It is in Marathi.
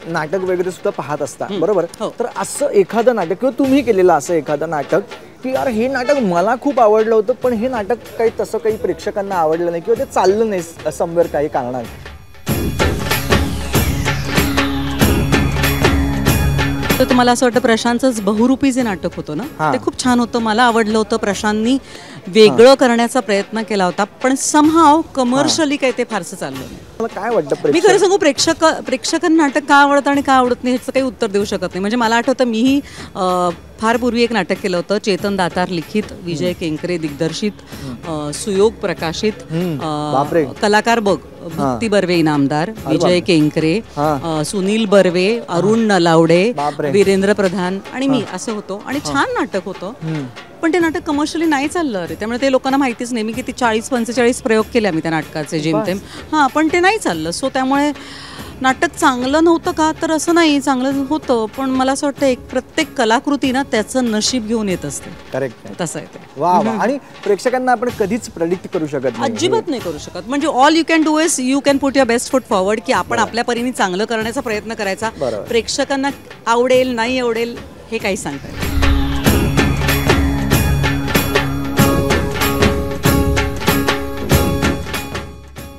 नाटक वगैरे सुद्धा पाहत असता बरोबर, तर असं एखादं नाटक किंवा तुम्ही केलेलं असं एखादं नाटक की यार हे नाटक मला खूप आवडलं होतं पण हे नाटक काही तसं काही प्रेक्षकांना आवडलं नाही किंवा ते चाललं नाही समवेर काही कारणाने? तर तुम्हाला असं वाटतं प्रशांतच बहुरूपी जे नाटक होतं ना ते खूप छान होतं, मला आवडलं होतं. प्रशांतनी वेगळं करण्याचा प्रयत्न केला होता पण समहाव कमर्शियली काही ते फारसं चाललं नाही. मला काय वाटतं मी खरं सांगू, प्रेक्षकांना नाटक का आवडतं आणि का आवडत नाही ह्याचं काही उत्तर देऊ शकत नाही. म्हणजे मला आठवतं मीही फार पूर्वी एक नाटक केलं होतं, चेतन दातार लिखित, विजय केंकरे दिग्दर्शित, सुयोग प्रकाशित, कलाकार बघ भक्ती बर्वे इनामदार, विजय केंकरे, सुनील बर्वे, अरुण नलावडे, वीरेंद्र प्रधान आणि मी असं होतो. आणि छान नाटक होतं पण ते नाटक कमर्शियली नाही चाललं रे. त्यामुळे ते लोकांना माहितीच नाही. मी किती 40-45 प्रयोग केले आम्ही त्या नाटकाचे जेमतेम, पण ते नाही चाललं. सो त्यामुळे नाटक चांगलं नव्हतं का, तर असं नाही, चांगलं होतं. पण मला असं वाटतं एक प्रत्येक कलाकृती ना त्याचं नशीब घेऊन येत असते. करेक्ट, तसं आहे ते. वा. आणि प्रेक्षकांना आपण कधीच प्रेडिक्ट करू शकत नाही, अजिबात नाही करू शकत. म्हणजे all you can do is you can put your best foot forward, की आपण आपल्या परीने चांगलं करण्याचा प्रयत्न करायचा. प्रेक्षकांना आवडेल नाही आवडेल हे काही सांगता येईल.